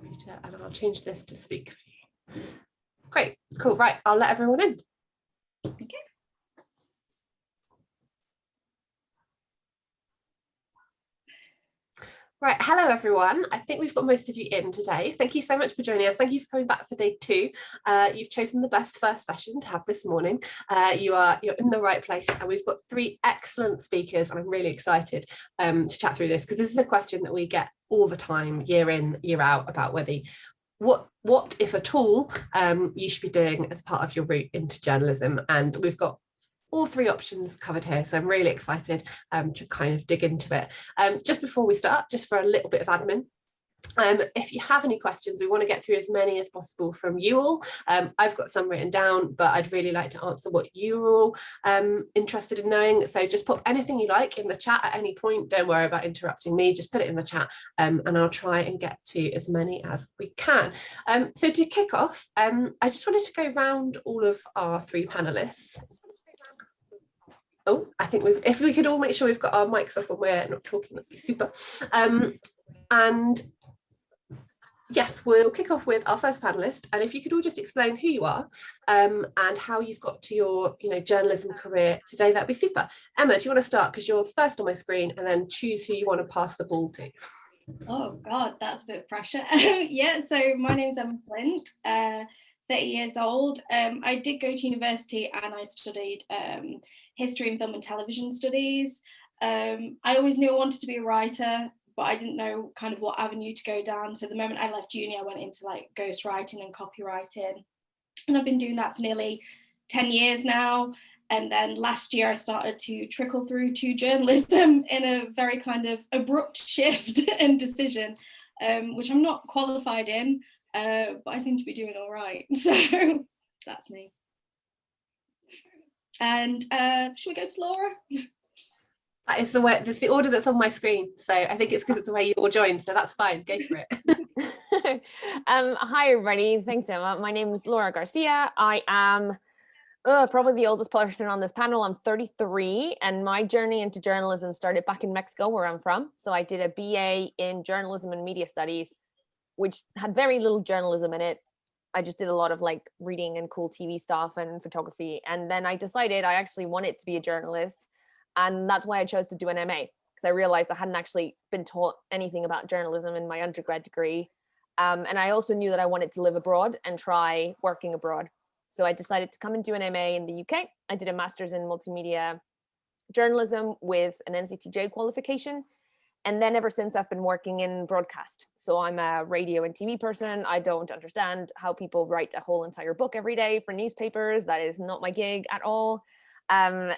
contributor, and I'll change this to speak for you. Great, cool, right, I'll let everyone in. Okay. Right, hello everyone. I think we've got most of you in today. Thank you so much for joining us. Thank you for coming back for day 2. You've chosen the best first session to have this morning. You're in the right place, and we've got 3 excellent speakers, and I'm really excited to chat through this, because this is a question that we get all the time, year in, year out, about whether what if at all you should be doing as part of your route into journalism. And we've got all 3 options covered here, so I'm really excited to kind of dig into it. Just before we start, just for a little bit of admin, if you have any questions, we want to get through as many as possible from you all. I've got some written down, but I'd really like to answer what you're all interested in knowing. So just put anything you like in the chat at any point. Don't worry about interrupting me, just put it in the chat, and I'll try and get to as many as we can. So to kick off, I just wanted to go round all of our 3 panelists. Oh, I think if we could all make sure we've got our mics off when we're not talking, that'd be super. And yes, we'll kick off with our first panelist. And if you could all just explain who you are and how you've got to your journalism career today, that'd be super. Emma, do you want to start? Because you're first on my screen, and then choose who you want to pass the ball to. Oh God, that's a bit of pressure. Yeah, so my name's Emma Flint, 30 years old. I did go to university and I studied history and film and television studies. I always knew I wanted to be a writer, but I didn't know kind of what avenue to go down. So the moment I left uni, I went into like ghostwriting and copywriting. And I've been doing that for nearly 10 years now. And then last year I started to trickle through to journalism in a very kind of abrupt shift and decision, which I'm not qualified in, but I seem to be doing all right. So that's me. And should we go to Laura? That is the way, that's the order that's on my screen. So I think it's because it's the way you all joined. So that's fine. Go for it. Hi, everybody. Thanks, Emma. My name is Laura Garcia. I am probably the oldest person on this panel. I'm 33, and my journey into journalism started back in Mexico, where I'm from. So I did a BA in journalism and media studies, which had very little journalism in it. I just did a lot of like reading and cool TV stuff and photography. And then I decided I actually wanted to be a journalist. And that's why I chose to do an MA, because I realized I hadn't actually been taught anything about journalism in my undergrad degree. And I also knew that I wanted to live abroad and try working abroad. So I decided to come and do an MA in the UK. I did a master's in multimedia journalism with an NCTJ qualification. And then ever since, I've been working in broadcast. So I'm a radio and TV person. I don't understand how people write a whole entire book every day for newspapers. That is not my gig at all. And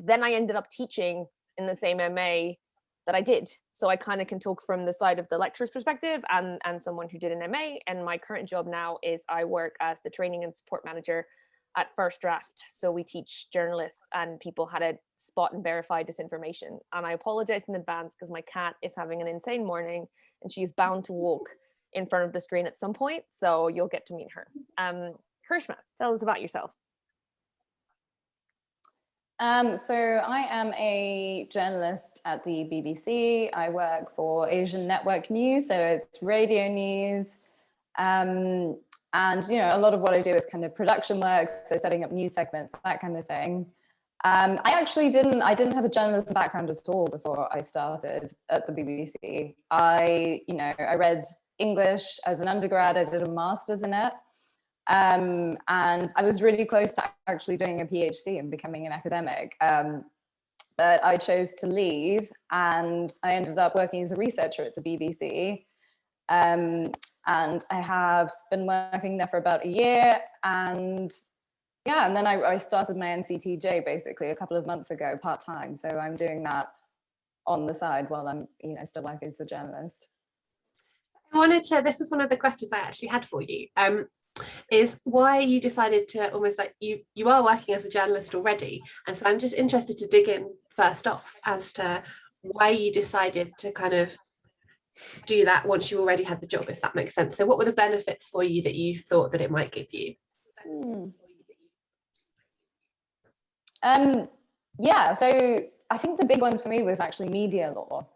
then I ended up teaching in the same MA that I did. So I kind of can talk from the side of the lecturer's perspective and someone who did an MA. And my current job now is I work as the training and support manager at First Draft. So we teach journalists and people how to spot and verify disinformation. And I apologize in advance because my cat is having an insane morning and she is bound to walk in front of the screen at some point. So you'll get to meet her. Karishma, tell us about yourself. So I am a journalist at the BBC. I work for Asian Network News, so it's radio news. And a lot of what I do is kind of production work, so setting up news segments, that kind of thing. I didn't have a journalism background at all before I started at the BBC. I read English as an undergrad. I did a master's in it. And I was really close to actually doing a PhD and becoming an academic. But I chose to leave, and I ended up working as a researcher at the BBC. And I have been working there for about a year, and then I started my NCTJ basically a couple of months ago, part-time. So I'm doing that on the side while I'm, still working as a journalist. This was one of the questions I actually had for you, is why you decided to almost like you are working as a journalist already. And so I'm just interested to dig in first off as to why you decided to kind of do that once you already had the job, if that makes sense. So what were the benefits for you that you thought that it might give you? So I think the big one for me was actually media law.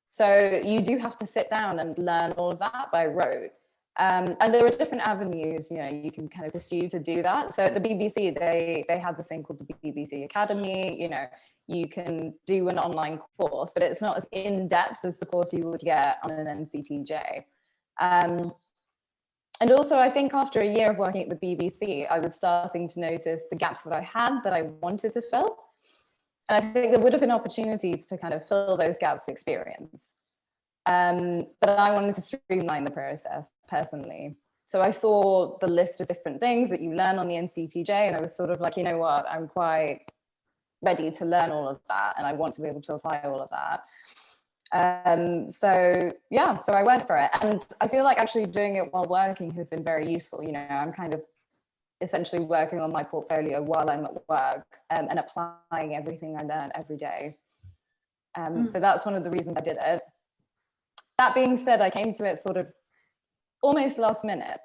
So you do have to sit down and learn all of that by rote. And there are different avenues, you know, you can kind of pursue to do that. So at the BBC, they have this thing called the BBC Academy. You know, you can do an online course, but it's not as in-depth as the course you would get on an NCTJ. And also, I think after a year of working at the BBC, I was starting to notice the gaps that I had that I wanted to fill. And I think there would have been opportunities to kind of fill those gaps of experience. But I wanted to streamline the process personally. So I saw the list of different things that you learn on the NCTJ, and I was sort of like, you know what, I'm quite ready to learn all of that, and I want to be able to apply all of that. So I went for it, and I feel like actually doing it while working has been very useful. You know, I'm kind of essentially working on my portfolio while I'm at work, and applying everything I learn every day. So that's one of the reasons I did it. That being said, I came to it sort of almost last minute,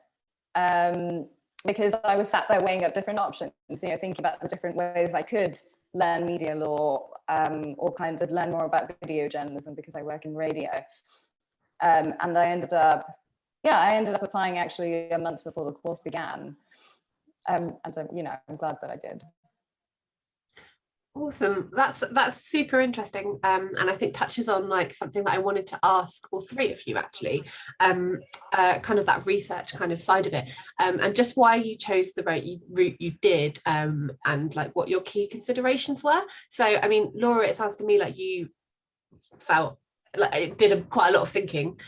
because I was sat there weighing up different options, you know, thinking about the different ways I could learn media law, or kind of learn more about video journalism because I work in radio. And I ended up applying actually a month before the course began. And you know, I'm glad that I did. Awesome. That's super interesting, and I think touches on like something that I wanted to ask all three of you actually, kind of that research kind of side of it, and just why you chose the route you did, and like what your key considerations were. So I mean, Laura, it sounds to me like you felt like it did quite a lot of thinking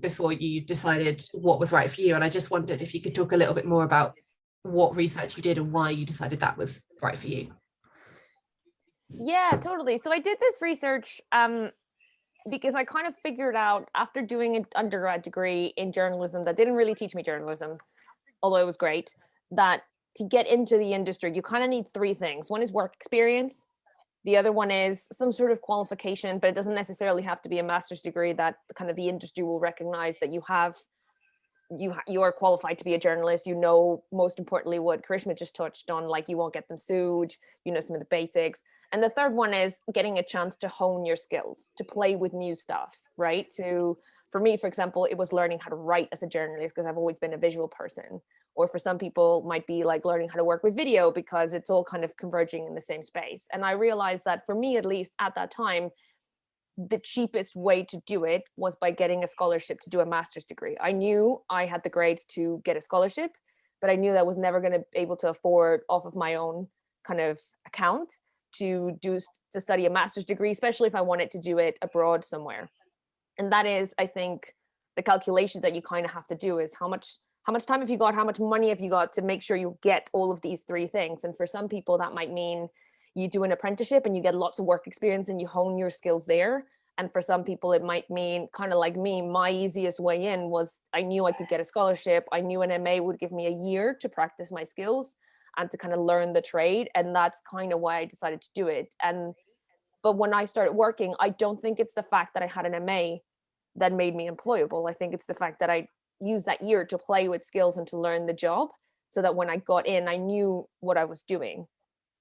before you decided what was right for you, and I just wondered if you could talk a little bit more about what research you did and why you decided that was right for you. Yeah, totally. So I did this research because I kind of figured out after doing an undergrad degree in journalism that didn't really teach me journalism, although it was great, that to get into the industry, you kind of need three things. One is work experience. The other one is some sort of qualification, but it doesn't necessarily have to be a master's degree that kind of the industry will recognize that you have. You are qualified to be a journalist. You know, most importantly, what Karishma just touched on, like you won't get them sued, you know, some of the basics. And the third one is getting a chance to hone your skills, to play with new stuff, right? For me, for example, it was learning how to write as a journalist because I've always been a visual person. Or for some people might be like learning how to work with video because it's all kind of converging in the same space. And I realized that for me, at least at that time, the cheapest way to do it was by getting a scholarship to do a master's degree. I knew I had the grades to get a scholarship, but I knew that I was never going to be able to afford off of my own kind of account to study a master's degree, especially if I wanted to do it abroad somewhere. And that is, I think, the calculation that you kind of have to do is how much time have you got, how much money have you got to make sure you get all of these three things. And for some people that might mean you do an apprenticeship and you get lots of work experience and you hone your skills there. And for some people, it might mean kind of like me, my easiest way in was I knew I could get a scholarship. I knew an MA would give me a year to practice my skills and to kind of learn the trade. And that's kind of why I decided to do it. But when I started working, I don't think it's the fact that I had an MA that made me employable. I think it's the fact that I used that year to play with skills and to learn the job so that when I got in, I knew what I was doing.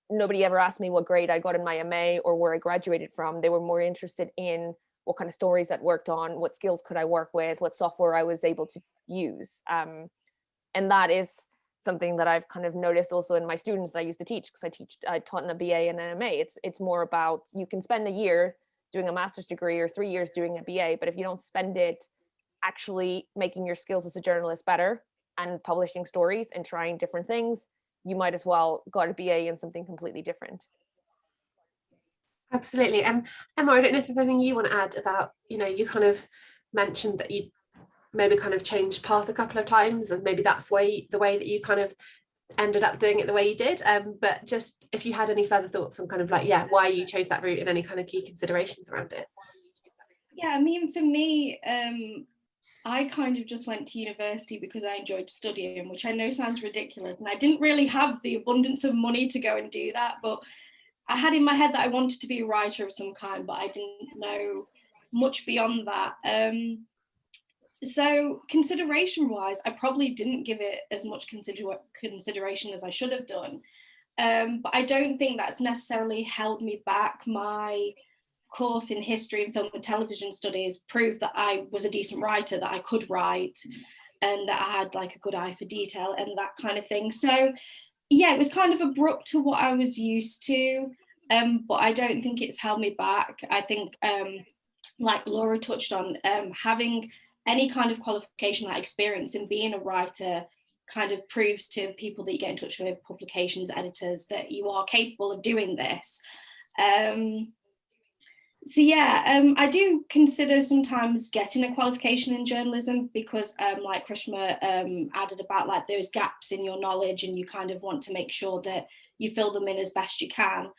Nobody ever asked me what grade I got in my MA or where I graduated from. They were more interested in what kind of stories that worked on, what skills could I work with, what software I was able to use. And that is something that I've kind of noticed also in my students that I used to teach, because I taught in a BA and an MA. It's more about, you can spend a year doing a master's degree or 3 years doing a BA, but if you don't spend it actually making your skills as a journalist better and publishing stories and trying different things, you might as well go to BA in something completely different. Absolutely. And Emma, I don't know if there's anything you want to add about, you know, you kind of mentioned that you maybe kind of changed path a couple of times and maybe that's the way that you kind of ended up doing it the way you did. But just if you had any further thoughts on kind of like, why you chose that route and any kind of key considerations around it. Yeah, I mean, for me, I kind of just went to university because I enjoyed studying, which I know sounds ridiculous. And I didn't really have the abundance of money to go and do that. But I had in my head that I wanted to be a writer of some kind, but I didn't know much beyond that. So consideration-wise, I probably didn't give it as much consideration as I should have done. But I don't think that's necessarily held me back. My course in history and film and television studies proved that I was a decent writer, that I could write. and that I had like a good eye for detail and that kind of thing. So yeah, it was kind of abrupt to what I was used to, but I don't think it's held me back. I think like Laura touched on, having any kind of qualification, like experience in being a writer, kind of proves to people that you get in touch with, publications, editors, that you are capable of doing this. So yeah, I do consider sometimes getting a qualification in journalism because like Krishma added about like those gaps in your knowledge, and you kind of want to make sure that you fill them in as best you can.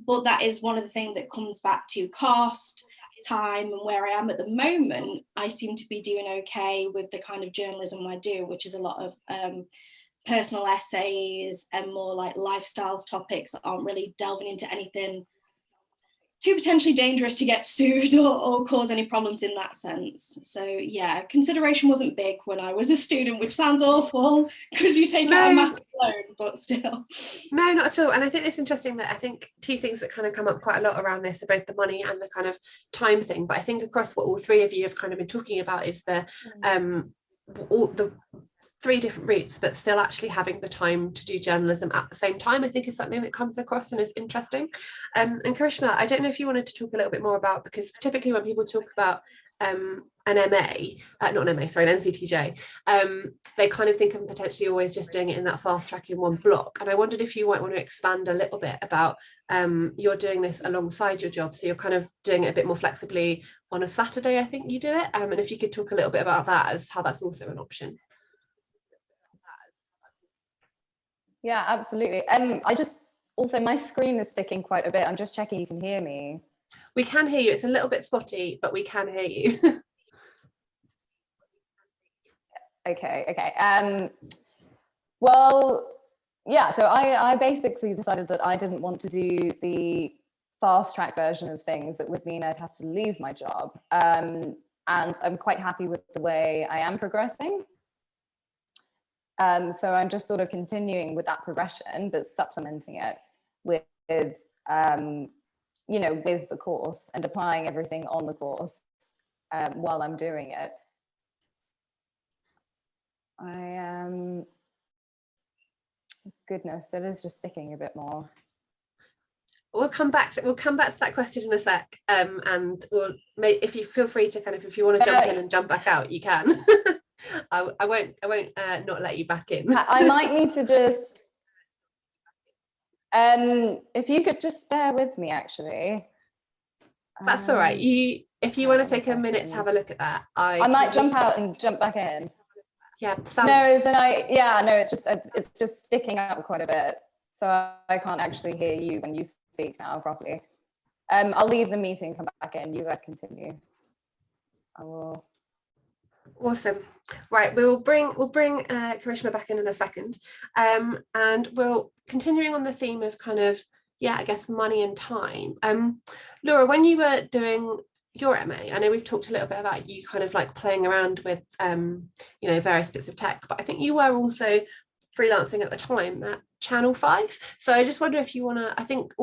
But that is one of the things that comes back to cost, time, and where I am at the moment. I seem to be doing okay with the kind of journalism I do, which is a lot of personal essays and more like lifestyles topics that aren't really delving into anything too potentially dangerous to get sued or cause any problems in that sense. So yeah, consideration wasn't big when I was a student, which sounds awful because you take out a massive loan, but still. No, not at all. And I think it's interesting that I think two things that kind of come up quite a lot around this are both the money and the kind of time thing. But I think across what all three of you have kind of been talking about is all the three different routes, but still actually having the time to do journalism at the same time, I think is something that comes across and is interesting. And Karishma, I don't know if you wanted to talk a little bit more about, because typically when people talk about an MA, not an MA, sorry, an NCTJ, they kind of think of potentially always just doing it in that fast track in one block. And I wondered if you might want to expand a little bit about you're doing this alongside your job, so you're kind of doing it a bit more flexibly on a Saturday, I think you do it, and if you could talk a little bit about that as how that's also an option. Yeah, absolutely. I just also, my screen is sticking quite a bit. I'm just checking you can hear me. We can hear you. It's a little bit spotty, but we can hear you. Okay. Well, yeah, so I basically decided that I didn't want to do the fast track version of things that would mean I'd have to leave my job. And I'm quite happy with the way I am progressing. So I'm just sort of continuing with that progression, but supplementing it with you know, with the course and applying everything on the course while I'm doing it. Goodness, it is just sticking a bit more. We'll come back to that question in a sec, and we'll if you feel free to kind of, if you want to jump in and jump back out, you can. I won't not let you back in. I might need to just if you could just bear with me, actually. That's all right. If you want to take a minute to have a look at that, I might jump out and jump back in. Yeah, it's just sticking out quite a bit, so I can't actually hear you when you speak now properly. I'll leave the meeting, come back in. You guys continue. I will. Awesome. Right, we'll bring Karishma back in a second, and we'll continuing on the theme of kind of, yeah, I guess money and time. Laura, when you were doing your MA, I know we've talked a little bit about you kind of like playing around with you know, various bits of tech, but I think you were also freelancing at the time at Channel 5. So I just wonder if you want to, I think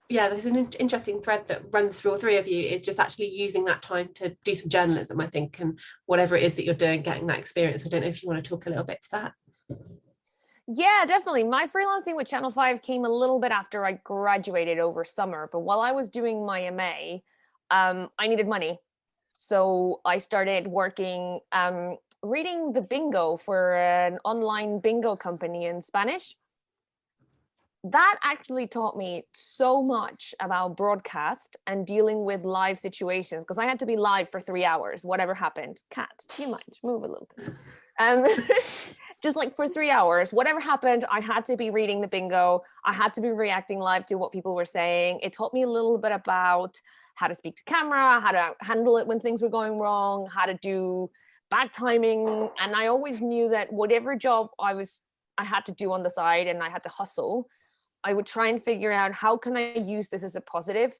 there's an interesting thread that runs through all three of you, is just actually using that time to do some journalism, I think, and whatever it is that you're doing, getting that experience. I don't know if you want to talk a little bit to that. Yeah, definitely. My freelancing with Channel 5 came a little bit after I graduated over summer, but while I was doing my MA, I needed money. So I started working, reading the bingo for an online bingo company in Spanish. That actually taught me so much about broadcast and dealing with live situations, because I had to be live for 3 hours, whatever happened. Cat, do you mind? Move a little bit. Just like for 3 hours, whatever happened, I had to be reading the bingo. I had to be reacting live to what people were saying. It taught me a little bit about how to speak to camera, how to handle it when things were going wrong, how to do back timing. And I always knew that whatever job I had to do on the side and I had to hustle, I would try and figure out, how can I use this as a positive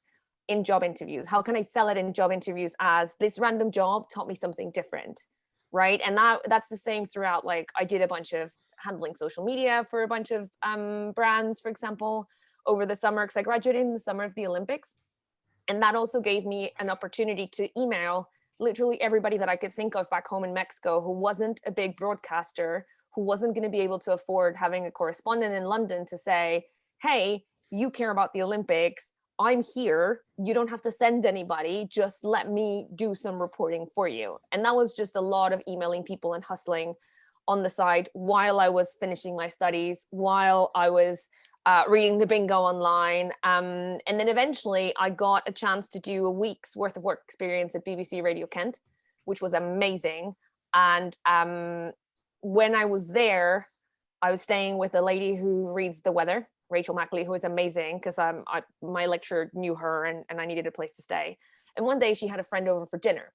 in job interviews? How can I sell it in job interviews as this random job taught me something different, right? And that's the same throughout. Like, I did a bunch of handling social media for a bunch of brands, for example, over the summer, because I graduated in the summer of the Olympics. And that also gave me an opportunity to email literally everybody that I could think of back home in Mexico who wasn't a big broadcaster, who wasn't going to be able to afford having a correspondent in London to say, hey, you care about the Olympics, I'm here, you don't have to send anybody, just let me do some reporting for you. And that was just a lot of emailing people and hustling on the side while I was finishing my studies, while I was reading the bingo online. And then eventually I got a chance to do a week's worth of work experience at BBC Radio Kent, which was amazing. And when I was there, I was staying with a lady who reads the weather, Rachel Mackley, who is amazing, because my lecturer knew her and I needed a place to stay. And one day she had a friend over for dinner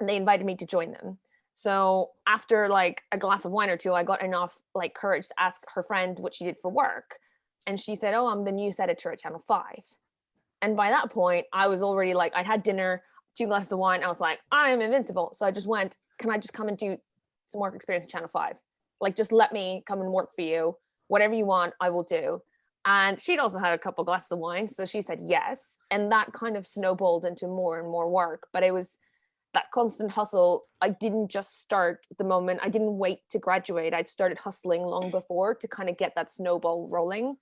and they invited me to join them. So after like a glass of wine or two, I got enough like courage to ask her friend what she did for work. And she said, oh, I'm the news editor at Channel 5. And by that point, I was already like, I'd had dinner, 2 glasses of wine. I was like, I am invincible. So I just went, can I just come and do some work experience at Channel 5? Like, just let me come and work for you. Whatever you want, I will do. And she'd also had a couple glasses of wine. So she said yes. And that kind of snowballed into more and more work. But it was that constant hustle. I didn't just start the moment, I didn't wait to graduate. I'd started hustling long before to kind of get that snowball rolling.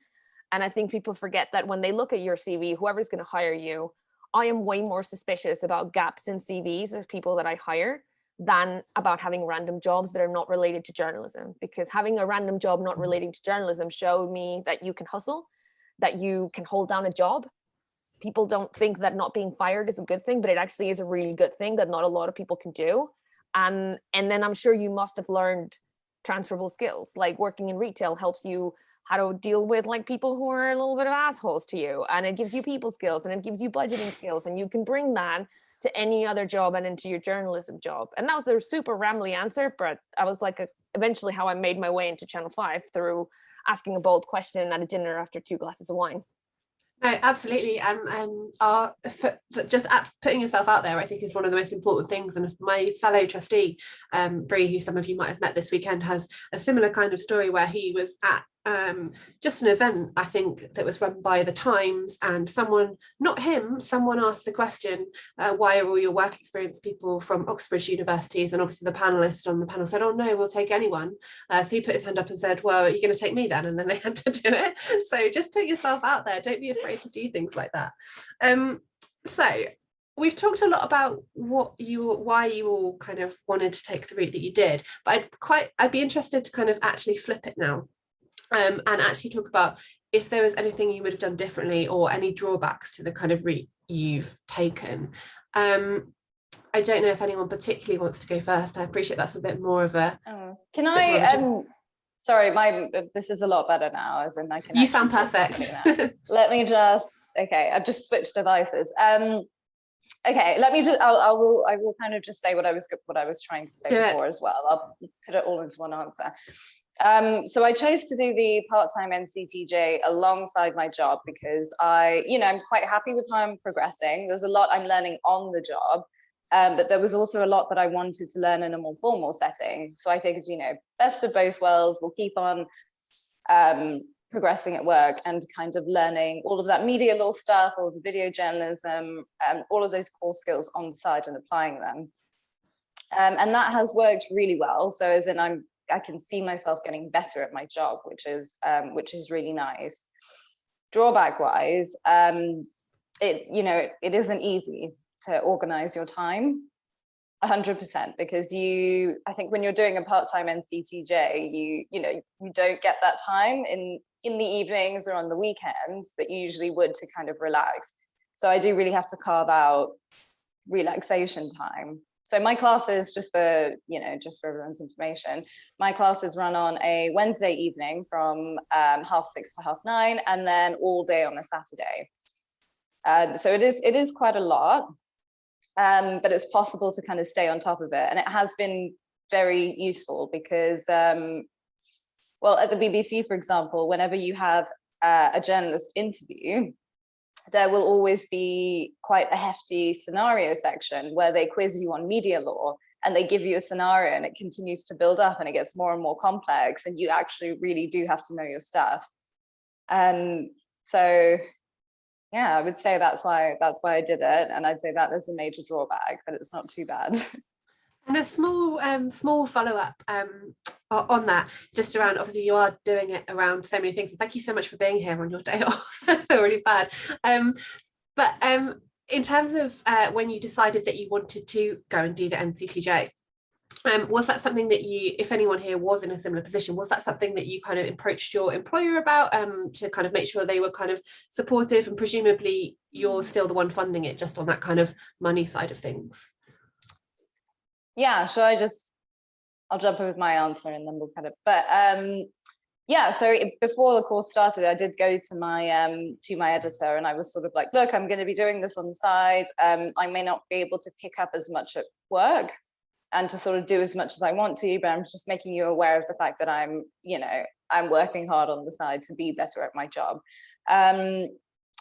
And I think people forget that when they look at your CV, whoever's going to hire you, I am way more suspicious about gaps in CVs of people that I hire than about having random jobs that are not related to journalism, because having a random job not relating to journalism showed me that you can hustle, that you can hold down a job. People don't think that not being fired is a good thing, but it actually is a really good thing that not a lot of people can do. And then I'm sure you must have learned transferable skills, like working in retail helps you how to deal with like people who are a little bit of assholes to you, and it gives you people skills and it gives you budgeting skills, and you can bring that to any other job and into your journalism job. And that was a super rambly answer, but I was like eventually how I made my way into Channel 5 through asking a bold question at a dinner after 2 glasses of wine. No, absolutely. And just putting yourself out there, I think, is one of the most important things. And my fellow trustee, Bree, who some of you might have met this weekend, has a similar kind of story where he was at just an event, I think, that was run by the Times, and someone asked the question, why are all your work experience people from Oxbridge universities? And obviously the panelist on the panel said, oh no, we'll take anyone. So he put his hand up and said, well, are you going to take me then? And then they had to do it. So just put yourself out there, don't be afraid to do things like that. So we've talked a lot about why you all kind of wanted to take the route that you did, but I'd be interested to kind of actually flip it now. And actually talk about if there was anything you would have done differently or any drawbacks to the kind of route you've taken. I don't know if anyone particularly wants to go first. I appreciate that's a bit more of a... Can I... sorry, this is a lot better now, as in I can... You sound perfect. Let me just... Okay, I've just switched devices. Okay, let me just... I will kind of just say what I was trying to say before as well. I'll put it all into one answer. So I chose to do the part-time NCTJ alongside my job because I'm quite happy with how I'm progressing. There's a lot I'm learning on the job, but there was also a lot that I wanted to learn in a more formal setting. So I figured, best of both worlds, we'll keep on progressing at work and kind of learning all of that media law stuff, all of the video journalism, all of those core skills on the side and applying them. And that has worked really well. So as in I can see myself getting better at my job, which is really nice. Drawback wise, it isn't easy to organize your time 100%, because I think when you're doing a part-time NCTJ, you don't get that time in the evenings or on the weekends that you usually would to kind of relax. So I do really have to carve out relaxation time. So my classes, just for everyone's information, my classes run on a Wednesday evening from 6:30 to 9:30, and then all day on a Saturday. So it is quite a lot, but it's possible to kind of stay on top of it. And it has been very useful because, at the BBC, for example, whenever you have a journalist interview, there will always be quite a hefty scenario section where they quiz you on media law and they give you a scenario, and it continues to build up and it gets more and more complex, and you actually really do have to know your stuff. So Yeah, I would say that's why I did it, and I'd say that is a major drawback, but it's not too bad. And a small follow-up on that, just around, obviously you are doing it around so many things, and thank you so much for being here on your day off. I feel really bad, but in terms of when you decided that you wanted to go and do the NCTJ, was that something that you, if anyone here was in a similar position, was that something that you kind of approached your employer about, to kind of make sure they were kind of supportive, and presumably you're still the one funding it, just on that kind of money side of things? Yeah, so I'll jump in with my answer and then we'll cut it. But yeah, so before the course started, I did go to my editor, and I was sort of like, look, I'm going to be doing this on the side. I may not be able to pick up as much at work and to sort of do as much as I want to, but I'm just making you aware of the fact that I'm working hard on the side to be better at my job. And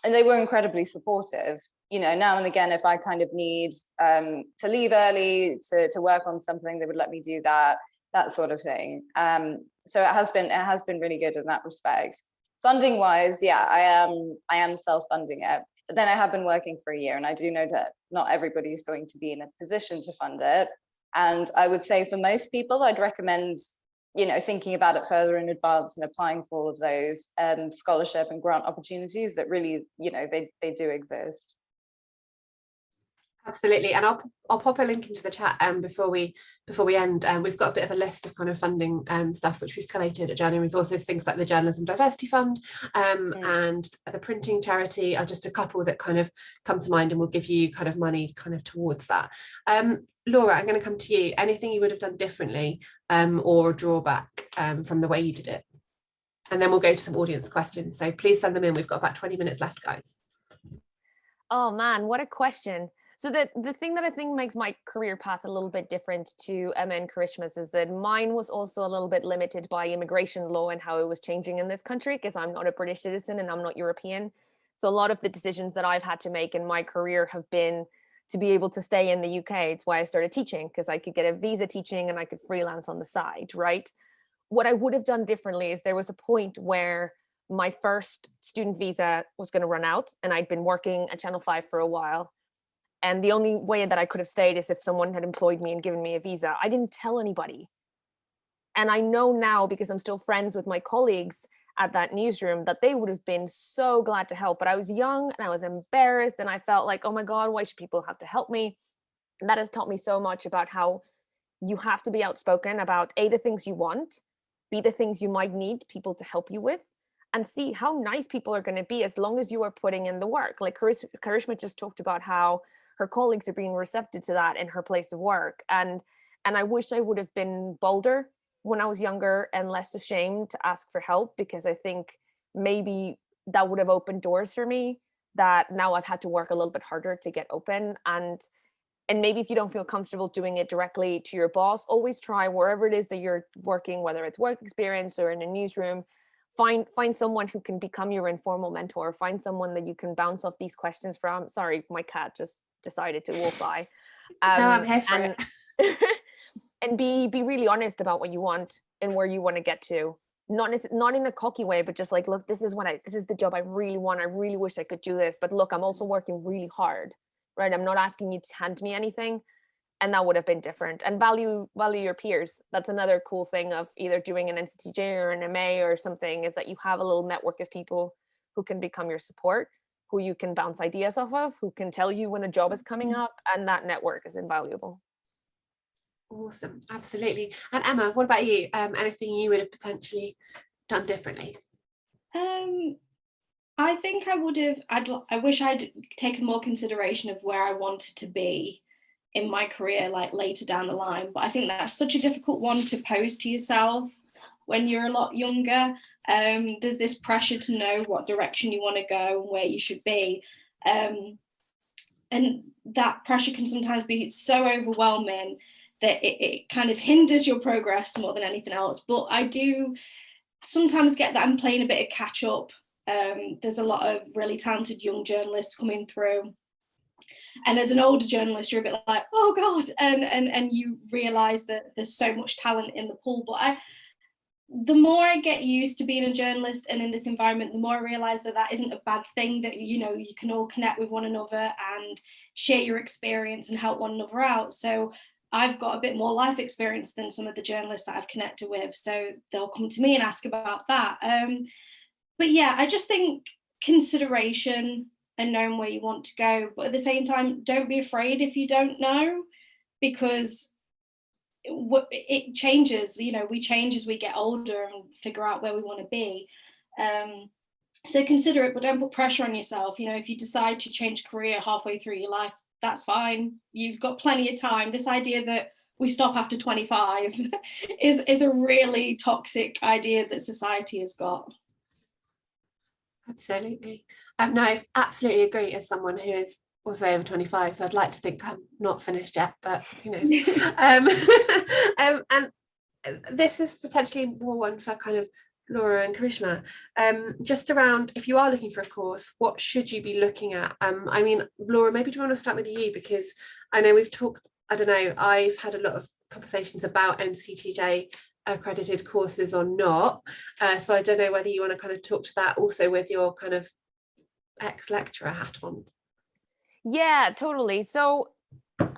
they were incredibly supportive. Now and again, if I kind of need to leave early to work on something, they would let me do that sort of thing. So it has been really good in that respect. Funding wise, yeah, I am self-funding it, but then I have been working for a year, and I do know that not everybody is going to be in a position to fund it. And I would say for most people, I'd recommend thinking about it further in advance and applying for all of those scholarship and grant opportunities that really, they do exist. Absolutely, and I'll pop a link into the chat before we end. We've got a bit of a list of kind of funding stuff which we've collated at Journey Resources. Things like the Journalism Diversity Fund and the printing charity are just a couple that kind of come to mind, and will give you kind of money kind of towards that. Laura, I'm going to come to you. Anything you would have done differently or drawback from the way you did it? And then we'll go to some audience questions. So please send them in. We've got about 20 minutes left, guys. Oh man, what a question. So the thing that I think makes my career path a little bit different to Emma and Karishma's is that mine was also a little bit limited by immigration law and how it was changing in this country, because I'm not a British citizen and I'm not European. So a lot of the decisions that I've had to make in my career have been to be able to stay in the UK. It's why I started teaching, because I could get a visa teaching and I could freelance on the side, right? What I would have done differently is there was a point where my first student visa was going to run out, and I'd been working at Channel 5 for a while. And the only way that I could have stayed is if someone had employed me and given me a visa. I didn't tell anybody. And I know now, because I'm still friends with my colleagues at that newsroom, that they would have been so glad to help. But I was young and I was embarrassed, and I felt like, oh my God, why should people have to help me? And that has taught me so much about how you have to be outspoken about A, the things you want, B, the things you might need people to help you with, and see how nice people are going to be as long as you are putting in the work. Like Karishma just talked about how her colleagues are being receptive to that in her place of work. And I wish I would have been bolder when I was younger and less ashamed to ask for help, because I think maybe that would have opened doors for me that now I've had to work a little bit harder to get open. And maybe if you don't feel comfortable doing it directly to your boss, always try wherever it is that you're working, whether it's work experience or in a newsroom, find someone who can become your informal mentor, find someone that you can bounce off these questions from. Sorry, my cat just decided to walk by. No, I'm here for it. And be really honest about what you want and where you want to get to. Not in a cocky way, but just like, look, this is the job I really want. I really wish I could do this, but look, I'm also working really hard, right? I'm not asking you to hand me anything. And that would have been different. And value your peers. That's another cool thing of either doing an NCTJ or an MA or something, is that you have a little network of people who can become your support, who you can bounce ideas off of, who can tell you when a job is coming up, and that network is invaluable. Awesome, absolutely. And Emma, what about you? Anything you would have potentially done differently? I think I would have. I wish I'd taken more consideration of where I wanted to be in my career, like later down the line. But I think that's such a difficult one to pose to yourself when you're a lot younger. There's this pressure to know what direction you want to go and where you should be. And that pressure can sometimes be so overwhelming that it kind of hinders your progress more than anything else. But I do sometimes get that I'm playing a bit of catch up. There's a lot of really talented young journalists coming through. And as an older journalist, you're a bit like, oh God, and you realise that there's so much talent in the pool. But the more I get used to being a journalist and in this environment, the more I realize that that isn't a bad thing, that, you know, you can all connect with one another and share your experience and help one another out. So I've got a bit more life experience than some of the journalists that I've connected with. So they'll come to me and ask about that. But yeah, I just think consideration and knowing where you want to go. But at the same time, don't be afraid if you don't know, because it changes, you know, we change as we get older and figure out where we want to be. So consider it, but don't put pressure on yourself. You know, if you decide to change career halfway through your life, that's fine. You've got plenty of time. This idea that we stop after 25 is a really toxic idea that society has got. Absolutely. No, I absolutely agree, as someone who is also over 25, so I'd like to think I'm not finished yet, but who knows. And this is potentially more one for kind of Laura and Karishma, just around, if you are looking for a course, what should you be looking at? I mean, Laura, maybe do you want to start with you, because I know we've talked, I don't know, I've had a lot of conversations about NCTJ accredited courses or not, so I don't know whether you want to kind of talk to that also with your kind of ex-lecturer hat on. Yeah, totally. So the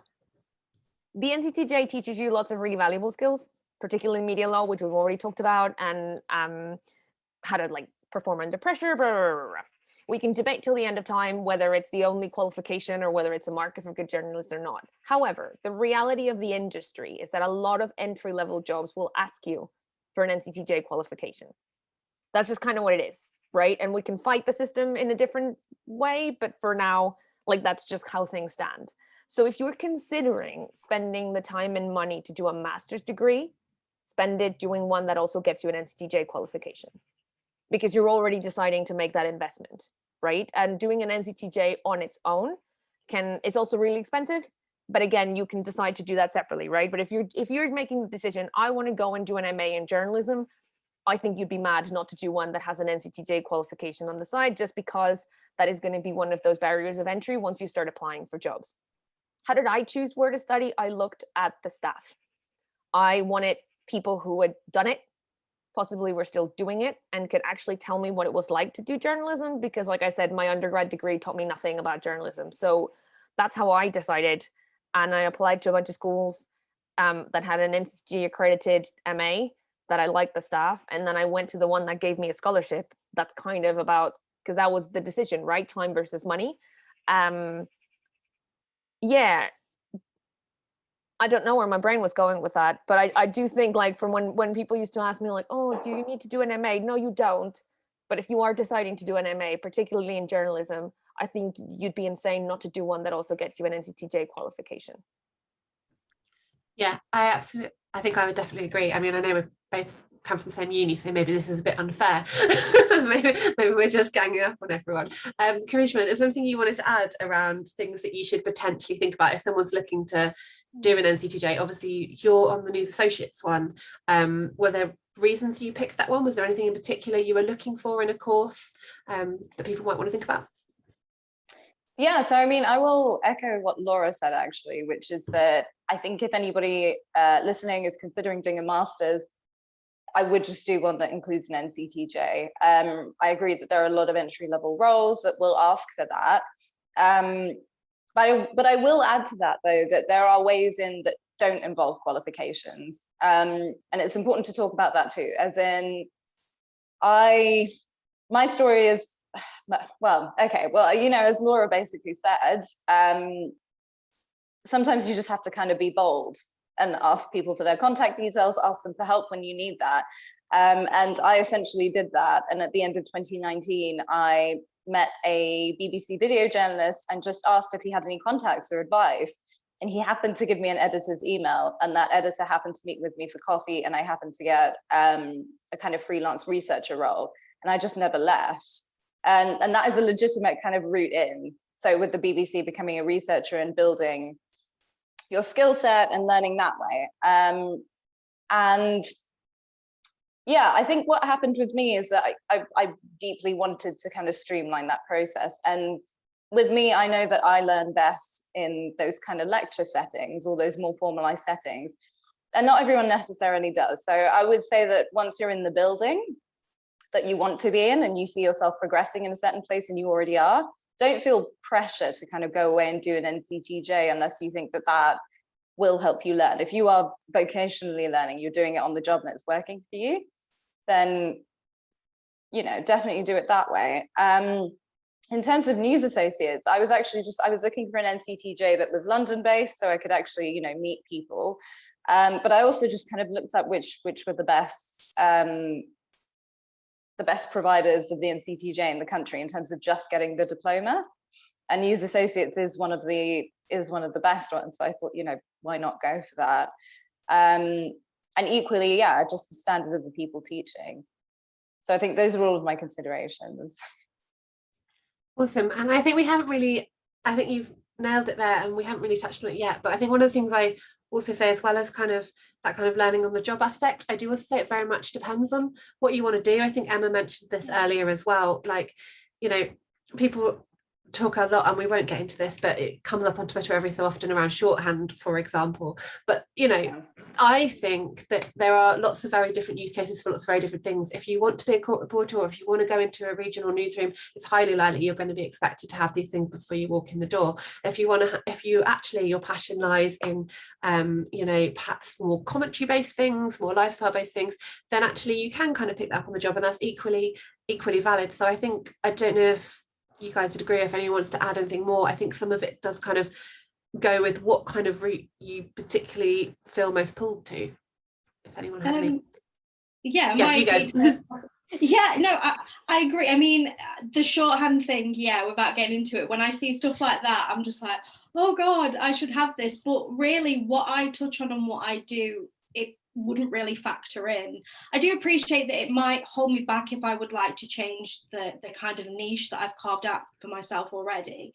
NCTJ teaches you lots of really valuable skills, particularly media law, which we've already talked about, and how to like perform under pressure, blah, blah, blah, blah. We can debate till the end of time whether it's the only qualification or whether it's a marker for good journalists or not. However, the reality of the industry is that a lot of entry-level jobs will ask you for an NCTJ qualification. That's just kind of what it is, right? And we can fight the system in a different way, but for now, like, that's just how things stand. So if you're considering spending the time and money to do a master's degree, spend it doing one that also gets you an NCTJ qualification, because you're already deciding to make that investment, right? And doing an NCTJ on its own is also really expensive, but again, you can decide to do that separately, right? But if you're making the decision, I want to go and do an MA in journalism, I think you'd be mad not to do one that has an NCTJ qualification on the side, just because that is going to be one of those barriers of entry once you start applying for jobs. How did I choose where to study? I looked at the staff. I wanted people who had done it, possibly were still doing it, and could actually tell me what it was like to do journalism, because like I said, my undergrad degree taught me nothing about journalism. So that's how I decided. And I applied to a bunch of schools that had an NCTJ accredited MA, that I liked the staff. And then I went to the one that gave me a scholarship. That's kind of about, because that was the decision, right? Time versus money. Yeah, I don't know where my brain was going with that, but I do think, like, from when people used to ask me like, oh, do you need to do an MA? No, you don't. But if you are deciding to do an MA, particularly in journalism, I think you'd be insane not to do one that also gets you an NCTJ qualification. Yeah, I think I would definitely agree. I mean, I know we both come from the same uni, so maybe this is a bit unfair. maybe we're just ganging up on everyone. Karishma, is there anything you wanted to add around things that you should potentially think about if someone's looking to do an NCTJ? Obviously, you're on the News Associates one. Were there reasons you picked that one? Was there anything in particular you were looking for in a course that people might want to think about? Yeah, so I mean, I will echo what Laura said, actually, which is that I think if anybody listening is considering doing a master's, I would just do one that includes an NCTJ. I agree that there are a lot of entry-level roles that will ask for that. But I will add to that, though, that there are ways in that don't involve qualifications. And it's important to talk about that too, as in, my story is, well, okay, well, you know, as Laura basically said, sometimes you just have to kind of be bold and ask people for their contact details, ask them for help when you need that. And I essentially did that. And at the end of 2019, I met a BBC video journalist and just asked if he had any contacts or advice. And he happened to give me an editor's email, and that editor happened to meet with me for coffee, and I happened to get a kind of freelance researcher role, and I just never left. And that is a legitimate kind of route in. So with the BBC, becoming a researcher and building your skill set and learning that way. And yeah, I think what happened with me is that I deeply wanted to kind of streamline that process. And with me, I know that I learn best in those kind of lecture settings or those more formalized settings. and not everyone necessarily does. So I would say that once you're in the building that you want to be in and you see yourself progressing in a certain place, and you already are, don't feel pressure to kind of go away and do an NCTJ unless you think that that will help you learn. If you are vocationally learning, you're doing it on the job and it's working for you, then, you know, definitely do it that way. In terms of news associates, I was looking for an NCTJ that was London based, so I could actually, you know, meet people. But I also just kind of looked up which were the best providers of the NCTJ in the country in terms of just getting the diploma. And news associates is one of the best ones. So I thought, you know, why not go for that? And equally, yeah, just the standard of the people teaching. So I think those are all of my considerations. Awesome. And I think I think you've nailed it there, and we haven't really touched on it yet, but I think one of the things I also say, as well as kind of that kind of learning on the job aspect, I do also say it very much depends on what you want to do. I think Emma mentioned this earlier as well. Like, you know, people talk a lot, and we won't get into this, but it comes up on Twitter every so often around shorthand, for example. But, you know, I think that there are lots of very different use cases for lots of very different things. If you want to be a court reporter, or if you want to go into a regional newsroom, it's highly likely you're going to be expected to have these things before you walk in the door. If your passion lies in, you know, perhaps more commentary based things, more lifestyle based things, then actually you can kind of pick that up on the job, and that's equally valid. So I don't know if you guys would agree, if anyone wants to add anything more. I think some of it does kind of go with what kind of route you particularly feel most pulled to. If anyone has any. Yeah, you go. Yeah, no, I agree. I mean, the shorthand thing, yeah, without getting into it, when I see stuff like that, I'm just like, oh God, I should have this. But really, what I touch on and what I do, it wouldn't really factor in. I do appreciate that it might hold me back if I would like to change the kind of niche that I've carved out for myself already.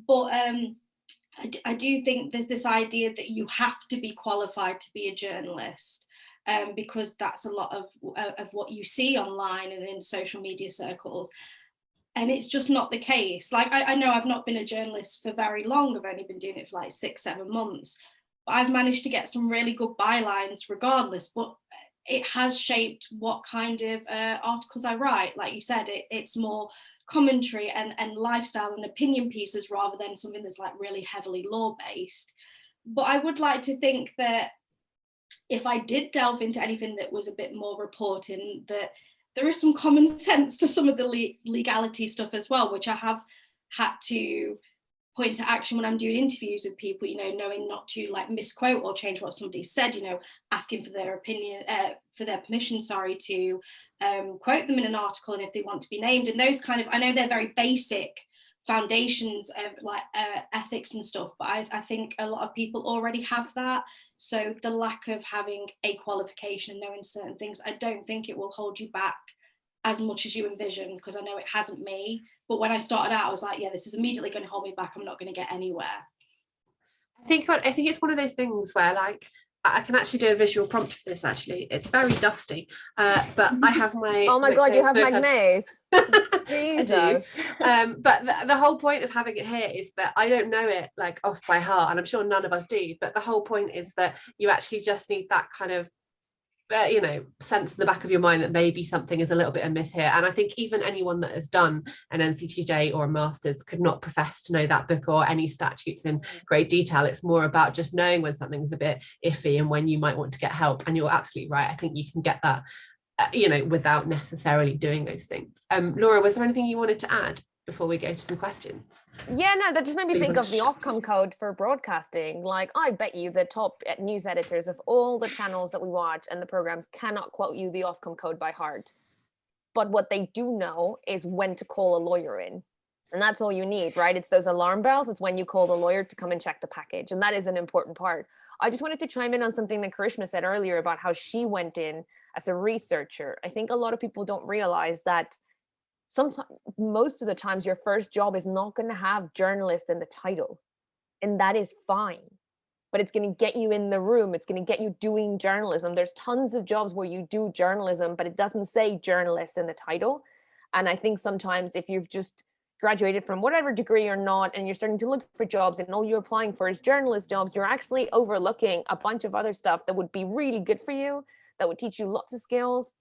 But I do think there's this idea that you have to be qualified to be a journalist, because that's a lot of what you see online and in social media circles. And it's just not the case. Like, I know I've not been a journalist for very long. I've only been doing it for like 6-7 months. I've managed to get some really good bylines regardless, but it has shaped what kind of articles I write. Like you said, it's more commentary and lifestyle and opinion pieces rather than something that's like really heavily law-based. But I would like to think that if I did delve into anything that was a bit more reporting, that there is some common sense to some of the legality stuff as well, which I have had to point to action when I'm doing interviews with people, you know, knowing not to like misquote or change what somebody said, you know, asking for their opinion, for their permission, to quote them in an article, and if they want to be named, and those kind of, I know they're very basic foundations of like ethics and stuff, but I think a lot of people already have that. So the lack of having a qualification and knowing certain things, I don't think it will hold you back as much as you envision, because I know it hasn't me. But when I started out, I was like, yeah, this is immediately going to hold me back. I'm not going to get anywhere. I think it's one of those things where, like, I can actually do a visual prompt for this. Actually, it's very dusty, but I have my. Oh my God, you have magnates. I do. But the whole point of having it here is that I don't know it like off by heart, and I'm sure none of us do. But the whole point is that you actually just need that kind of you know, sense in the back of your mind that maybe something is a little bit amiss here. And I think even anyone that has done an NCTJ or a master's could not profess to know that book or any statutes in great detail. It's more about just knowing when something's a bit iffy and when you might want to get help. And you're absolutely right. I think you can get that, you know, without necessarily doing those things. Laura, was there anything you wanted to add before we go to some questions? Yeah, no, that just made me think of the Ofcom code for broadcasting. Like, I bet you the top news editors of all the channels that we watch and the programs cannot quote you the Ofcom code by heart. But what they do know is when to call a lawyer in. And that's all you need, right? It's those alarm bells. It's when you call the lawyer to come and check the package. And that is an important part. I just wanted to chime in on something that Karishma said earlier about how she went in as a researcher. I think a lot of people don't realize that sometimes, most of the times, your first job is not going to have journalist in the title, and that is fine, but it's going to get you in the room. It's going to get you doing journalism. There's tons of jobs where you do journalism, but it doesn't say journalist in the title. And I think sometimes if you've just graduated from whatever degree or not, and you're starting to look for jobs and all you're applying for is journalist jobs, you're actually overlooking a bunch of other stuff that would be really good for you, that would teach you lots of skills,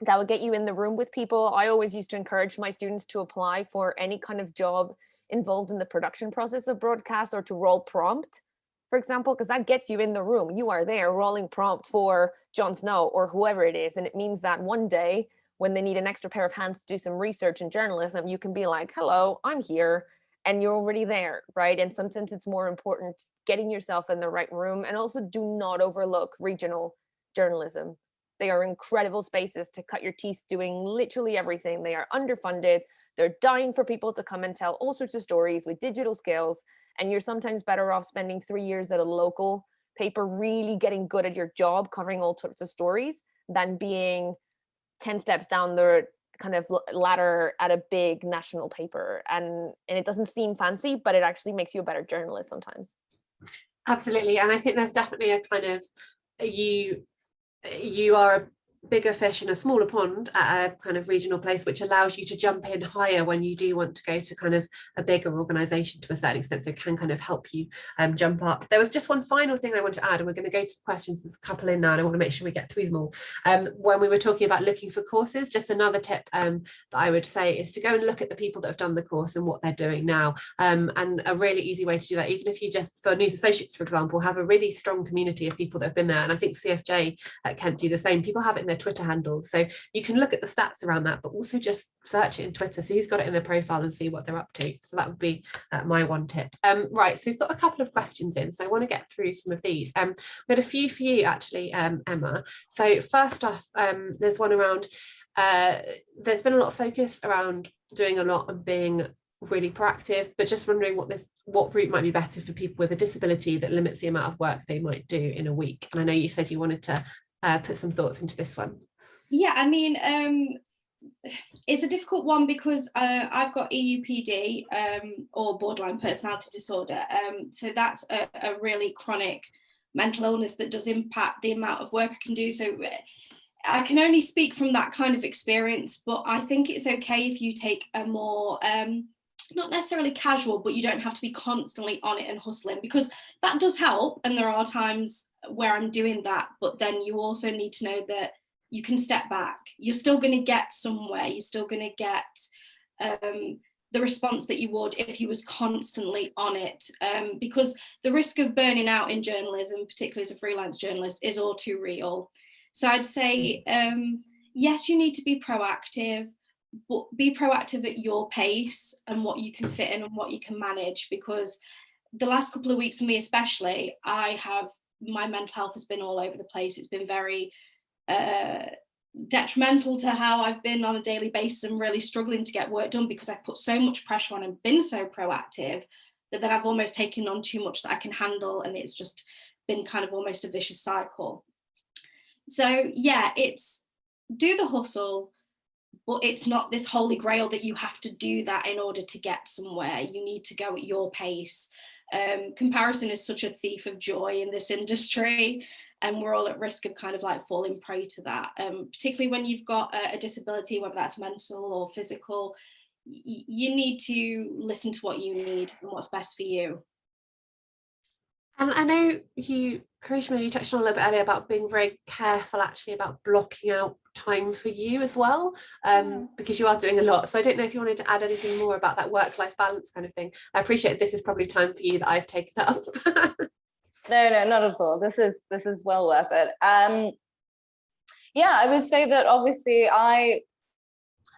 that would get you in the room with people. I always used to encourage my students to apply for any kind of job involved in the production process of broadcast, or to roll prompt, for example, because that gets you in the room. You are there rolling prompt for Jon Snow or whoever it is. And it means that one day when they need an extra pair of hands to do some research in journalism, you can be like, hello, I'm here, and you're already there, right? And sometimes it's more important getting yourself in the right room. And also, do not overlook regional journalism. They are incredible spaces to cut your teeth doing literally everything. They are underfunded. They're dying for people to come and tell all sorts of stories with digital skills. And you're sometimes better off spending 3 years at a local paper, really getting good at your job, covering all sorts of stories, than being 10 steps down the kind of ladder at a big national paper. And it doesn't seem fancy, but it actually makes you a better journalist sometimes. Absolutely. And I think there's definitely a kind of, you are a bigger fish in a smaller pond at a kind of regional place, which allows you to jump in higher when you do want to go to kind of a bigger organization to a certain extent, so it can kind of help you jump up. There was just one final thing I want to add, and we're going to go to the questions. There's a couple in now and I want to make sure we get through them all. When we were talking about looking for courses, just another tip that I would say is to go and look at the people that have done the course and what they're doing now, and a really easy way to do that, even if you just, for news associates for example, have a really strong community of people that have been there, and I think CFJ at Kent do the same. People have it in their Twitter handles, so you can look at the stats around that, but also just search it in Twitter, so who's got it in their profile and see what they're up to. So that would be my one tip. Right, so we've got a couple of questions in, so I want to get through some of these. We had a few for you actually, Emma. So first off, there's one around there's been a lot of focus around doing a lot and being really proactive, but just wondering what route might be better for people with a disability that limits the amount of work they might do in a week. And I know you said you wanted to put some thoughts into this one. Yeah, I mean, it's a difficult one because I've got EUPD, or borderline personality disorder. So that's a really chronic mental illness that does impact the amount of work I can do. So I can only speak from that kind of experience, but I think it's okay if you take a more, not necessarily casual, but you don't have to be constantly on it and hustling, because that does help. And there are times where I'm doing that, but then you also need to know that you can step back. You're still going to get somewhere. You're still going to get the response that you would if you was constantly on it, because the risk of burning out in journalism, particularly as a freelance journalist, is all too real. So I'd say, yes, you need to be proactive, but be proactive at your pace and what you can fit in and what you can manage, because the last couple of weeks for me especially, my mental health has been all over the place. It's been very detrimental to how I've been on a daily basis and really struggling to get work done, because I've put so much pressure on and been so proactive that then I've almost taken on too much that I can handle, and it's just been kind of almost a vicious cycle. So yeah, it's do the hustle, but it's not this holy grail that you have to do that in order to get somewhere. You need to go at your pace. Comparison is such a thief of joy in this industry, and we're all at risk of kind of like falling prey to that, particularly when you've got a disability, whether that's mental or physical. You need to listen to what you need and what's best for you. And I know you, Karishma, you touched on a little bit earlier about being very careful actually about blocking out time for you as well, because you are doing a lot. So I don't know if you wanted to add anything more about that work-life balance kind of thing. I appreciate this is probably time for you that I've taken up. No, not at all. This is well worth it. Yeah, I would say that obviously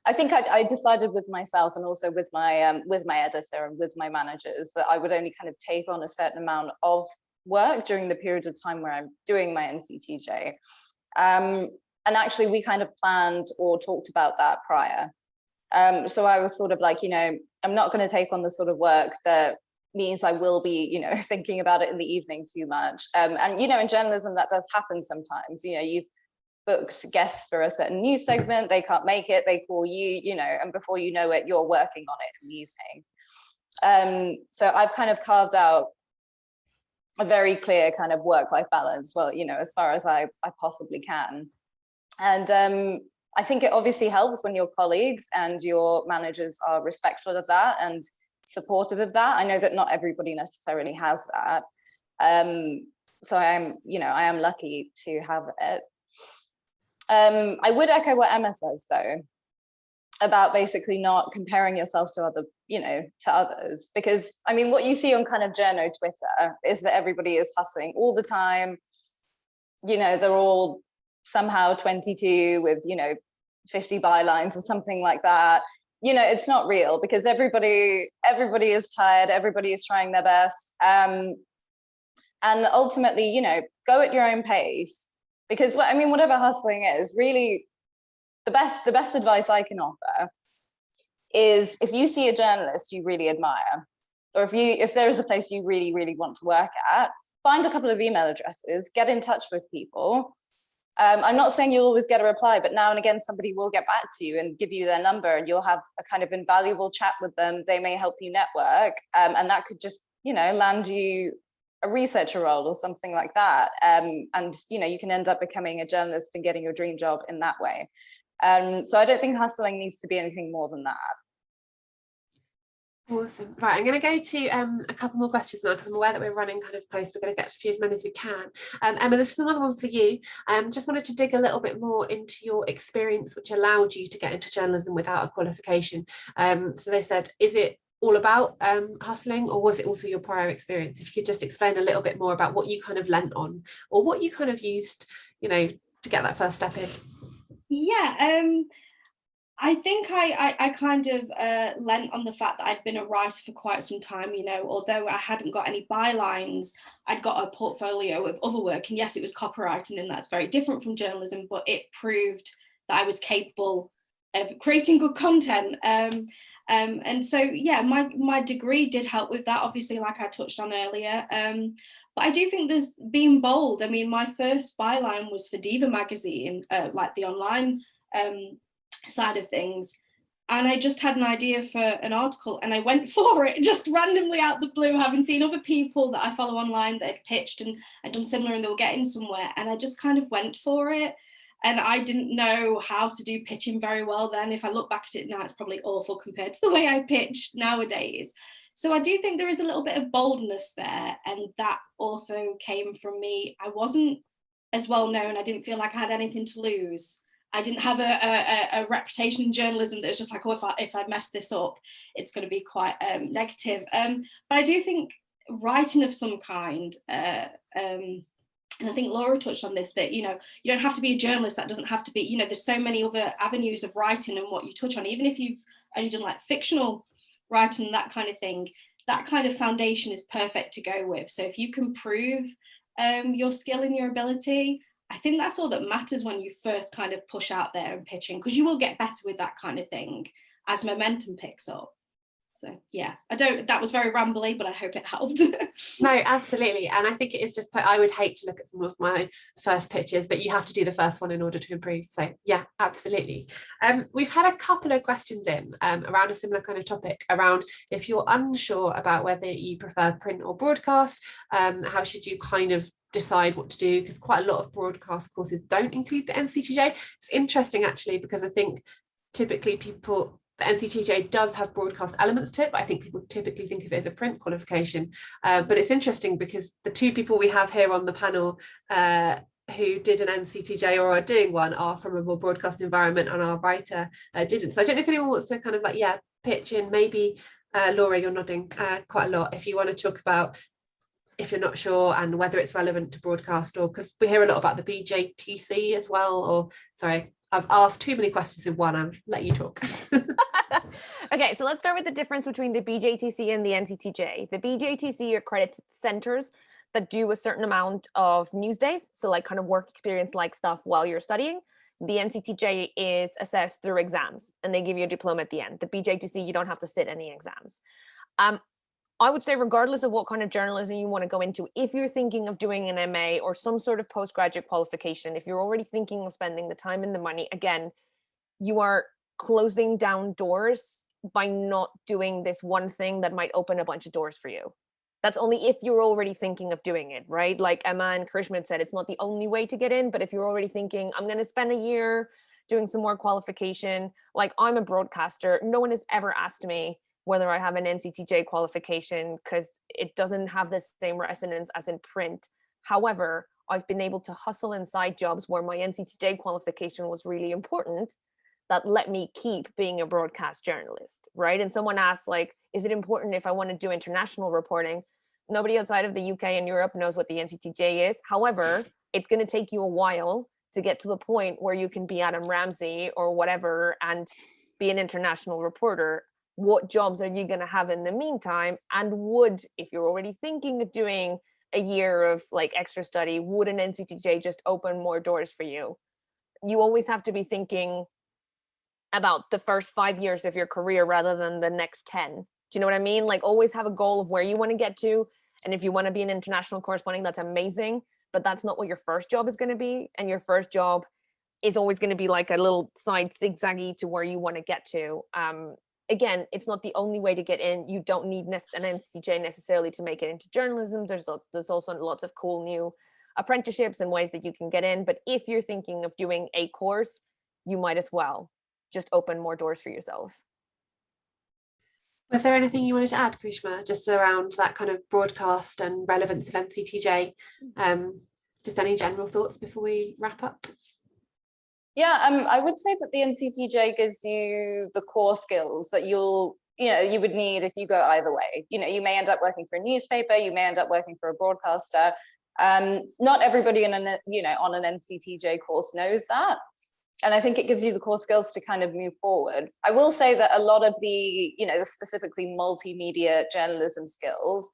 I think I decided with myself and also with my editor and with my managers that I would only kind of take on a certain amount of work during the period of time where I'm doing my NCTJ. And actually we kind of planned or talked about that prior. So I was sort of like, I'm not going to take on the sort of work that means I will be, thinking about it in the evening too much. And, in journalism, that does happen sometimes. You've booked guests for a certain news segment, they can't make it, they call you, and before you know it, you're working on it in the evening. So I've kind of carved out a very clear kind of work-life balance, well, as far as I possibly can. And I think it obviously helps when your colleagues and your managers are respectful of that and supportive of that. I know that not everybody necessarily has that. So I am lucky to have it. I would echo what Emma says though, about basically not comparing yourself to others, because I mean, what you see on kind of journo Twitter is that everybody is hustling all the time. They're all somehow 22 with 50 bylines or something like that. It's not real, because everybody is tired, everybody is trying their best, and ultimately go at your own pace, because whatever hustling is, really the best advice I can offer is, if you see a journalist you really admire, or if there is a place you really, really want to work at, find a couple of email addresses, get in touch with people. I'm not saying you'll always get a reply, but now and again somebody will get back to you and give you their number, and you'll have a kind of invaluable chat with them. They may help you network, and that could just land you a researcher role or something like that, and you can end up becoming a journalist and getting your dream job in that way. So I don't think hustling needs to be anything more than that. Awesome. Right, I'm going to go to a couple more questions now, because I'm aware that we're running kind of close. We're going to get to as many as we can. Emma, this is another one for you. Just wanted to dig a little bit more into your experience, which allowed you to get into journalism without a qualification. So they said, is it all about hustling, or was it also your prior experience? If you could just explain a little bit more about what you kind of lent on, or what you kind of used, to get that first step in. Yeah, I think I kind of lent on the fact that I'd been a writer for quite some time, although I hadn't got any bylines, I'd got a portfolio of other work. And yes, it was copywriting, and that's very different from journalism, but it proved that I was capable of creating good content. And so, yeah, my degree did help with that, obviously, like I touched on earlier. But I do think there's being bold. I mean, my first byline was for Diva magazine, like the online side of things, and I just had an idea for an article and I went for it just randomly out the blue, having seen other people that I follow online that had pitched and had done similar and they were getting somewhere, and I just kind of went for it. And I didn't know how to do pitching very well then. If I look back at it now, it's probably awful compared to the way I pitch nowadays. So I do think there is a little bit of boldness there, and that also came from me. I wasn't as well known. I didn't feel like I had anything to lose. I didn't have a reputation in journalism that was just like, oh, if I mess this up, it's going to be quite negative. But I do think writing of some kind, and I think Laura touched on this, that, you don't have to be a journalist. That doesn't have to be, there's so many other avenues of writing and what you touch on, even if you've only done like fictional writing and that kind of thing, that kind of foundation is perfect to go with. So if you can prove your skill and your ability, I think that's all that matters when you first kind of push out there and pitching, because you will get better with that kind of thing as momentum picks up. So yeah, that was very rambly, but I hope it helped. No, absolutely. And I think it is just, I would hate to look at some of my first pitches, but you have to do the first one in order to improve. So yeah, absolutely. We've had a couple of questions in around a similar kind of topic, around if you're unsure about whether you prefer print or broadcast, how should you kind of decide what to do, because quite a lot of broadcast courses don't include the NCTJ. It's interesting actually, because I think typically the NCTJ does have broadcast elements to it, but I think people typically think of it as a print qualification. But it's interesting because the two people we have here on the panel who did an NCTJ or are doing one are from a more broadcast environment, and our writer didn't. So I don't know if anyone wants to kind of pitch in. Maybe Laura, you're nodding quite a lot. If you want to talk about if you're not sure and whether it's relevant to broadcast, or because we hear a lot about the BJTC as well, or sorry, I've asked too many questions in one. I'll let you talk. Okay, so let's start with the difference between the BJTC and the NCTJ. The BJTC accredits centers that do a certain amount of news days, so like kind of work experience like stuff while you're studying. The NCTJ is assessed through exams, and they give you a diploma at the end. The BJTC, you don't have to sit any exams. I would say, regardless of what kind of journalism you want to go into, if you're thinking of doing an MA or some sort of postgraduate qualification, if you're already thinking of spending the time and the money, again, you are closing down doors by not doing this one thing that might open a bunch of doors for you. That's only if you're already thinking of doing it, right? Like Emma and Karishma said, it's not the only way to get in, but if you're already thinking, I'm going to spend a year doing some more qualification. Like, I'm a broadcaster. No one has ever asked me whether I have an NCTJ qualification because it doesn't have the same resonance as in print. However, I've been able to hustle inside jobs where my NCTJ qualification was really important, that let me keep being a broadcast journalist, right? And someone asked, like, is it important if I want to do international reporting? Nobody outside of the UK and Europe knows what the NCTJ is. However, it's going to take you a while to get to the point where you can be Adam Ramsey or whatever and be an international reporter. What jobs are you going to have in the meantime? And would, if you're already thinking of doing a year of like extra study, would an NCTJ just open more doors for you? You always have to be thinking about the first 5 years of your career rather than the next 10. Do you know what I mean? Like, always have a goal of where you want to get to. And if you want to be an international correspondent, that's amazing, but that's not what your first job is going to be. And your first job is always going to be like a little side zigzaggy to where you want to get to. Again, it's not the only way to get in. You don't need an NCTJ necessarily to make it into journalism. There's also lots of cool new apprenticeships and ways that you can get in. But if you're thinking of doing a course, you might as well just open more doors for yourself. Was there anything you wanted to add, Karishma, just around that kind of broadcast and relevance of NCTJ? Just any general thoughts before we wrap up? Yeah, I would say that the NCTJ gives you the core skills that you would need if you go either way. You may end up working for a newspaper, you may end up working for a broadcaster. Not everybody on an NCTJ course knows that. And I think it gives you the core skills to kind of move forward. I will say that a lot of the specifically multimedia journalism skills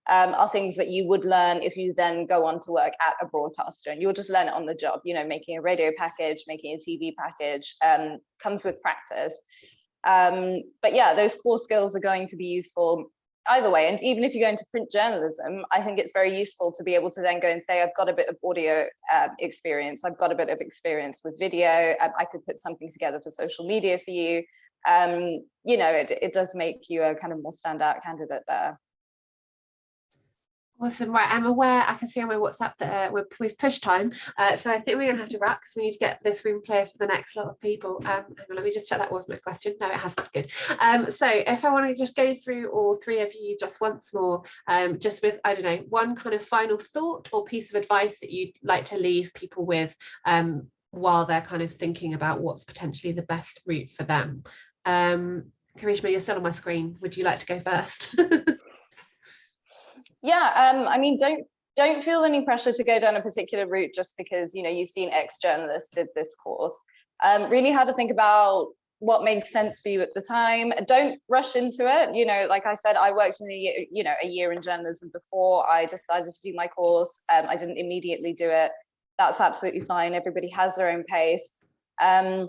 are things that you would learn if you then go on to work at a broadcaster, and you'll just learn it on the job. Making a radio package, making a TV package comes with practice. But yeah, those core skills are going to be useful either way. And even if you go into print journalism, I think it's very useful to be able to then go and say, I've got a bit of audio experience, I've got a bit of experience with video, I could put something together for social media for you. It does make you a kind of more standout candidate there. Awesome. Right, I'm aware, I can see on my WhatsApp that we've pushed time, so I think we're gonna have to wrap because we need to get this room clear for the next lot of people. Hang on, let me just check that wasn't a question. No, it hasn't. Good. So if I want to just go through all three of you just once more, just with, I don't know, one kind of final thought or piece of advice that you'd like to leave people with while they're kind of thinking about what's potentially the best route for them. Karishma, you're still on my screen. Would you like to go first? Yeah, I mean, don't feel any pressure to go down a particular route just because you've seen X journalist did this course. Really have to think about what makes sense for you at the time. Don't rush into it. Like I said, I worked in a year in journalism before I decided to do my course. I didn't immediately do it. That's absolutely fine. Everybody has their own pace. And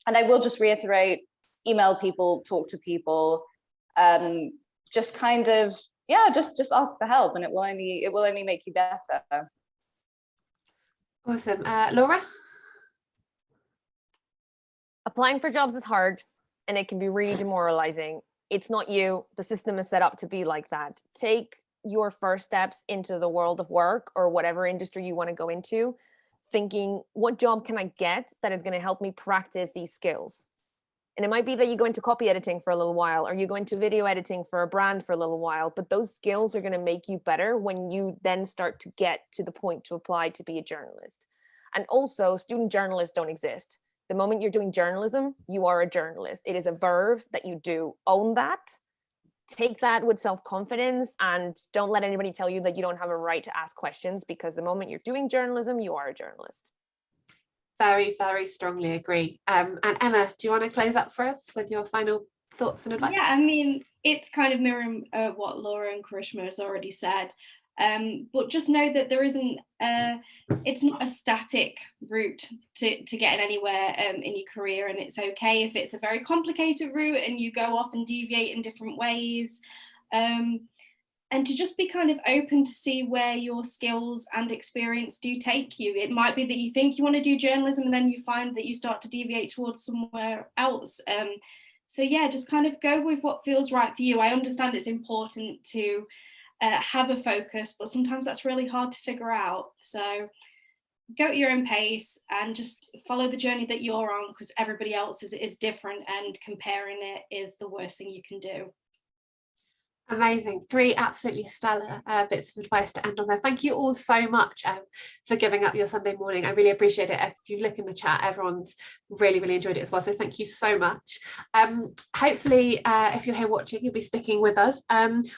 I will just reiterate: email people, talk to people, just kind of. Yeah, just ask for help, and it will only make you better. Awesome. Laura? Applying for jobs is hard, and it can be really demoralizing. It's not you. The system is set up to be like that. Take your first steps into the world of work or whatever industry you want to go into, thinking, what job can I get that is going to help me practice these skills? And it might be that you go into copy editing for a little while, or you go into video editing for a brand for a little while, but those skills are going to make you better when you then start to get to the point to apply to be a journalist. And also, student journalists don't exist. The moment you're doing journalism, you are a journalist. It is a verb that you do. Own that. Take that with self-confidence, and don't let anybody tell you that you don't have a right to ask questions, because the moment you're doing journalism, you are a journalist. Very, very strongly agree. And Emma, do you want to close up for us with your final thoughts and advice? Yeah, I mean, it's kind of mirroring what Laura and Karishma has already said. But just know that there isn't, it's not a static route to getting anywhere in your career, and it's okay if it's a very complicated route and you go off and deviate in different ways. And to just be kind of open to see where your skills and experience do take you. It might be that you think you want to do journalism and then you find that you start to deviate towards somewhere else. So yeah, just kind of go with what feels right for you. I understand it's important to have a focus, but sometimes that's really hard to figure out. So go at your own pace and just follow the journey that you're on, because everybody else is different, and comparing it is the worst thing you can do. Amazing. 3 absolutely stellar bits of advice to end on there. Thank you all so much for giving up your Sunday morning. I really appreciate it. If you look in the chat, everyone's really, really enjoyed it as well. So thank you so much. Hopefully, if you're here watching, you'll be sticking with us.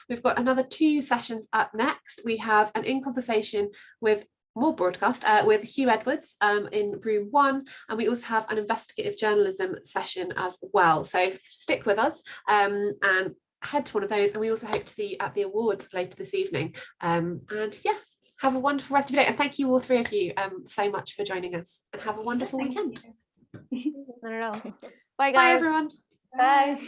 We've got another 2 sessions up next. We have an In Conversation with more broadcast with Hugh Edwards in room 1, and we also have an investigative journalism session as well. So stick with us and head to one of those, and we also hope to see you at the awards later this evening. And yeah, have a wonderful rest of your day, and thank you all 3 of you so much for joining us, and have a wonderful weekend. Not at all. Bye, guys. Bye everyone. Bye.